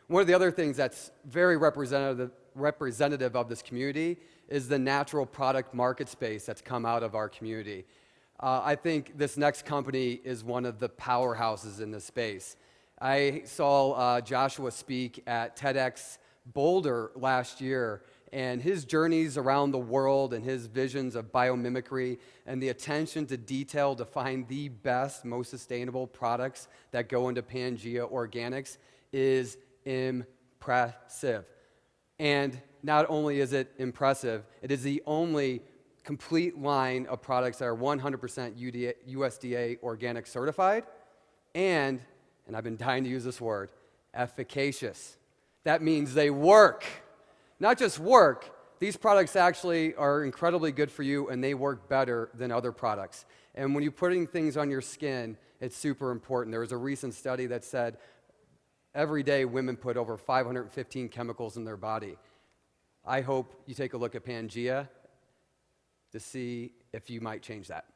One of the other things that's very representative of this community is the natural product market space that's come out of our community. I think this next company is one of the powerhouses in this space. I saw Joshua speak at TEDx Boulder last year, and his journeys around the world and his visions of biomimicry and the attention to detail to find the best, most sustainable products that go into Pangea Organics is impressive. And not only is it impressive, it is the only complete line of products that are 100% USDA organic certified, and I've been dying to use this word, efficacious. That means they work. Not just work, these products actually are incredibly good for you, and they work better than other products. And when you're putting things on your skin, it's super important. There was a recent study that said every day women put over 515 chemicals in their body. I hope you take a look at Pangea to see if you might change that.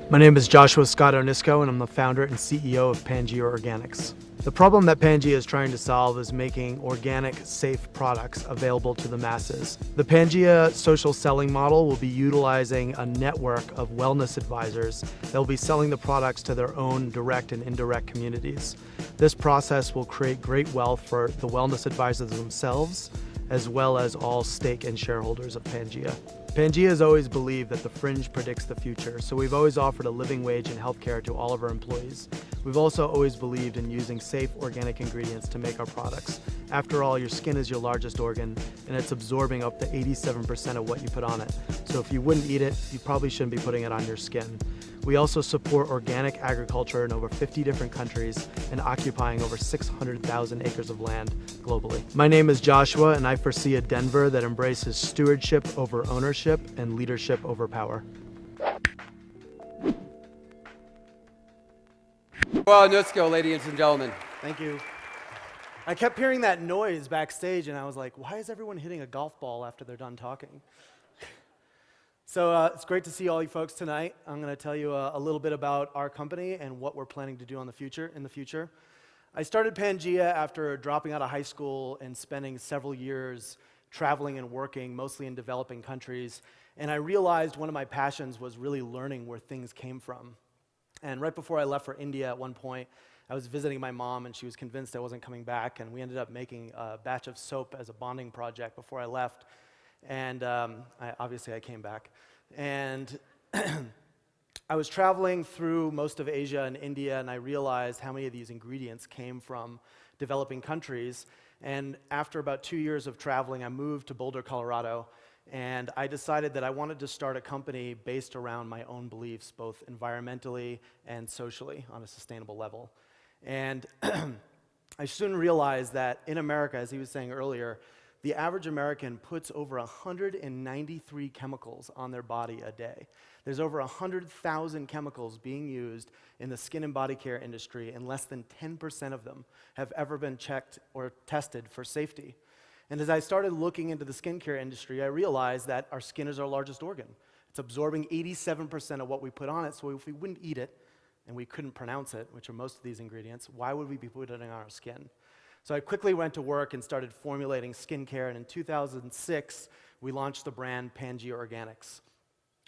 My name is Joshua Scott Onysko, and I'm the founder and CEO of Pangea Organics. The problem that Pangea is trying to solve is making organic, safe products available to the masses. The Pangea social selling model will be utilizing a network of wellness advisors that will be selling the products to their own direct and indirect communities. This process will create great wealth for the wellness advisors themselves, as well as all stake and shareholders of Pangea. Pangea has always believed that the fringe predicts the future, so we've always offered a living wage in healthcare to all of our employees. We've also always believed in using safe organic ingredients to make our products. After all, your skin is your largest organ, and it's absorbing up to 87% of what you put on it. So if you wouldn't eat it, you probably shouldn't be putting it on your skin. We also support organic agriculture in over 50 different countries and occupying over 600,000 acres of land globally. My name is Joshua, and I foresee a Denver that embraces stewardship over ownership and leadership over power. Well, Onysko, ladies and gentlemen. Thank you. I kept hearing that noise backstage, and I was like, why is everyone hitting a golf ball after they're done talking? So it's great to see all you folks tonight. I'm going to tell you a little bit about our company and what we're planning to do in the future. I started Pangea after dropping out of high school and spending several years traveling and working, mostly in developing countries. And I realized one of my passions was really learning where things came from. And right before I left for India at one point, I was visiting my mom, and she was convinced I wasn't coming back. And we ended up making a batch of soap as a bonding project before I left. And obviously I came back. And I was traveling through most of Asia and India, and I realized how many of these ingredients came from developing countries. And after about 2 years of traveling, I moved to Boulder, Colorado, and I decided that I wanted to start a company based around my own beliefs, both environmentally and socially on a sustainable level. And I soon realized that in America, as he was saying earlier, the average American puts over 193 chemicals on their body a day. There's over 100,000 chemicals being used in the skin and body care industry, and less than 10% of them have ever been checked or tested for safety. And as I started looking into the skincare industry, I realized that our skin is our largest organ. It's absorbing 87% of what we put on it, so if we wouldn't eat it, and we couldn't pronounce it, which are most of these ingredients, why would we be putting it on our skin? So I quickly went to work and started formulating skincare, and in 2006, we launched the brand Pangea Organics.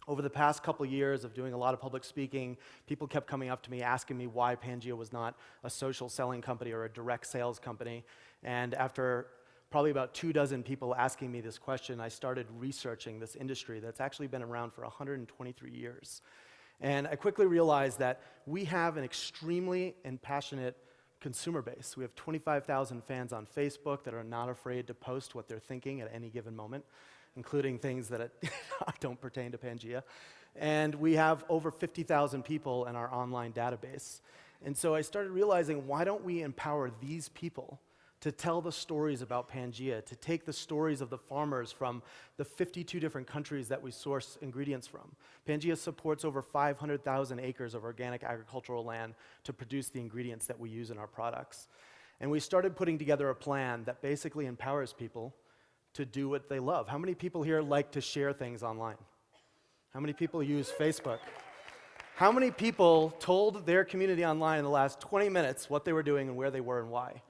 Over the past couple years of doing a lot of public speaking, people kept coming up to me asking me why Pangea was not a social selling company or a direct sales company. And after probably about 24 people asking me this question, I started researching this industry that's actually been around for 123 years. And I quickly realized that we have an extremely and passionate consumer base. We have 25,000 fans on Facebook that are not afraid to post what they're thinking at any given moment, including things that don't pertain to Pangea. And we have over 50,000 people in our online database. And so I started realizing, why don't we empower these people to tell the stories about Pangea, to take the stories of the farmers from the 52 different countries that we source ingredients from. Pangea supports over 500,000 acres of organic agricultural land to produce the ingredients that we use in our products. And we started putting together a plan that basically empowers people to do what they love. How many people here like to share things online? How many people use Facebook? How many people told their community online in the last 20 minutes what they were doing and where they were and why?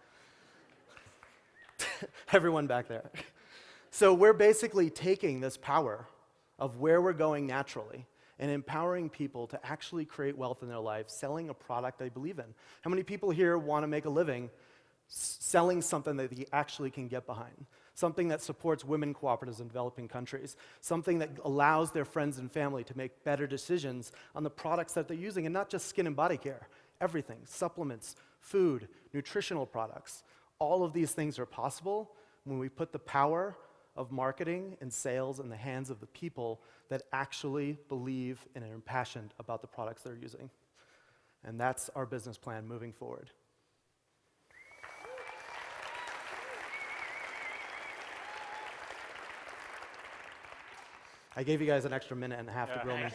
Everyone back there. So we're basically taking this power of where we're going naturally and empowering people to actually create wealth in their life, selling a product they believe in. How many people here want to make a living selling something that they actually can get behind? Something that supports women cooperatives in developing countries, something that allows their friends and family to make better decisions on the products that they're using, and not just skin and body care, everything, supplements, food, nutritional products. All of these things are possible when we put the power of marketing and sales in the hands of the people that actually believe and are impassioned about the products they're using. And that's our business plan moving forward. I gave you guys an extra minute and a half to grill me.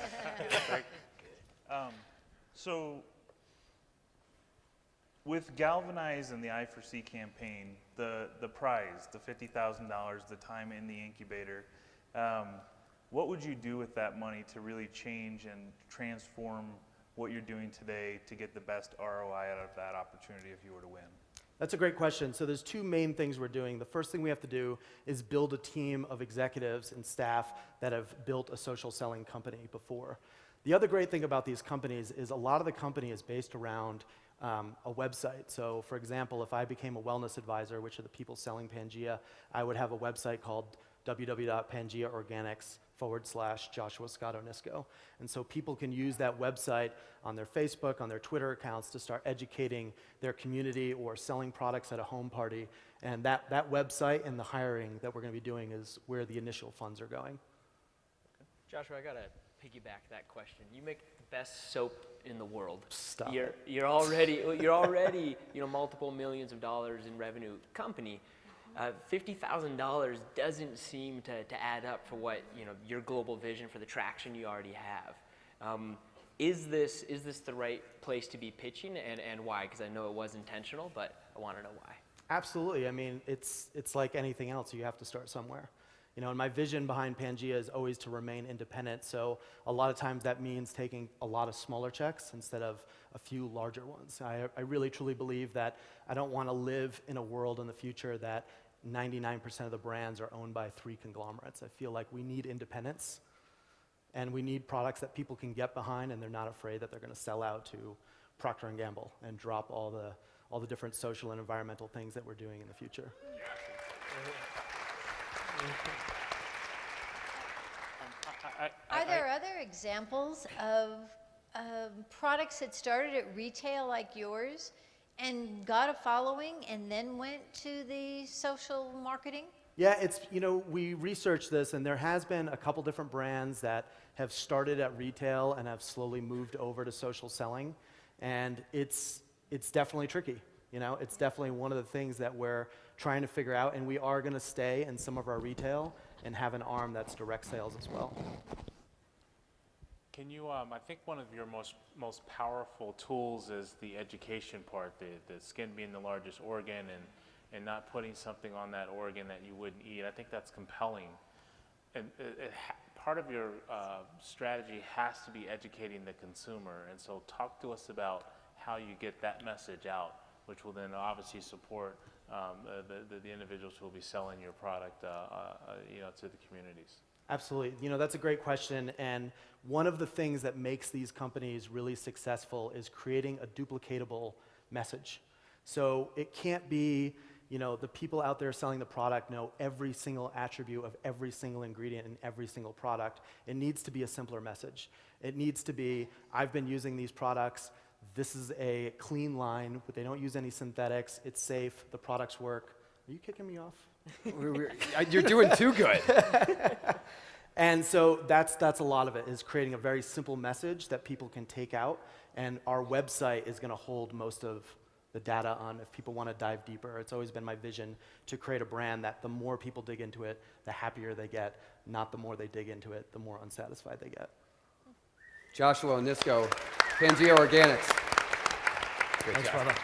So, with Galvanize and the i4c campaign, the prize, the $50,000, the time in the incubator, what would you do with that money to really change and transform what you're doing today to get the best ROI out of that opportunity if you were to win? That's a great question. So there's two main things we're doing. The first thing we have to do is build a team of executives and staff that have built a social selling company before. The other great thing about these companies is a lot of the company is based around a website. So for example, if I became a wellness advisor, which are the people selling Pangea, I would have a website called www.pangeaorganics.com/Joshua Scott Onysko. And so people can use that website on their Facebook, on their Twitter accounts to start educating their community or selling products at a home party. And that website and the hiring that we're going to be doing is where the initial funds are going. Joshua, I got to piggyback that question. You make the best soap in the world. Stop You're already multiple millions of dollars in revenue company. $50,000 doesn't seem to add up for what your global vision for the traction you already have. Is this the right place to be pitching, and why? Because I know it was intentional, but I want to know why. Absolutely. I mean, it's like anything else. You have to start somewhere. And my vision behind Pangea is always to remain independent. So a lot of times that means taking a lot of smaller checks instead of a few larger ones. I really truly believe that I don't want to live in a world in the future that 99% of the brands are owned by 3 conglomerates. I feel like we need independence, and we need products that people can get behind, and they're not afraid that they're going to sell out to Procter & Gamble and drop all the different social and environmental things that we're doing in the future. Are there other examples of products that started at retail like yours and got a following and then went to the social marketing? Yeah, we researched this, and there has been a couple different brands that have started at retail and have slowly moved over to social selling, and it's definitely tricky. It's definitely one of the things that we're trying to figure out, and we are going to stay in some of our retail and have an arm that's direct sales as well. Can you, I think one of your most powerful tools is the education part, the skin being the largest organ and not putting something on that organ that you wouldn't eat. I think that's compelling. And part of your strategy has to be educating the consumer. And so talk to us about how you get that message out, which will then obviously support the individuals who will be selling your product to the communities. Absolutely. That's a great question, and one of the things that makes these companies really successful is creating a duplicatable message. So it can't be, the people out there selling the product know every single attribute of every single ingredient in every single product. It needs to be a simpler message. It needs to be, I've been using these products, this is a clean line, but they don't use any synthetics, it's safe, the products work. Are you kicking me off? You're doing too good. And so that's a lot of it, is creating a very simple message that people can take out, and our website is going to hold most of the data on if people want to dive deeper. It's always been my vision to create a brand that the more people dig into it, the happier they get, not the more they dig into it, the more unsatisfied they get. Joshua Onysko, Pangea Organics. Great Thanks, job. brother.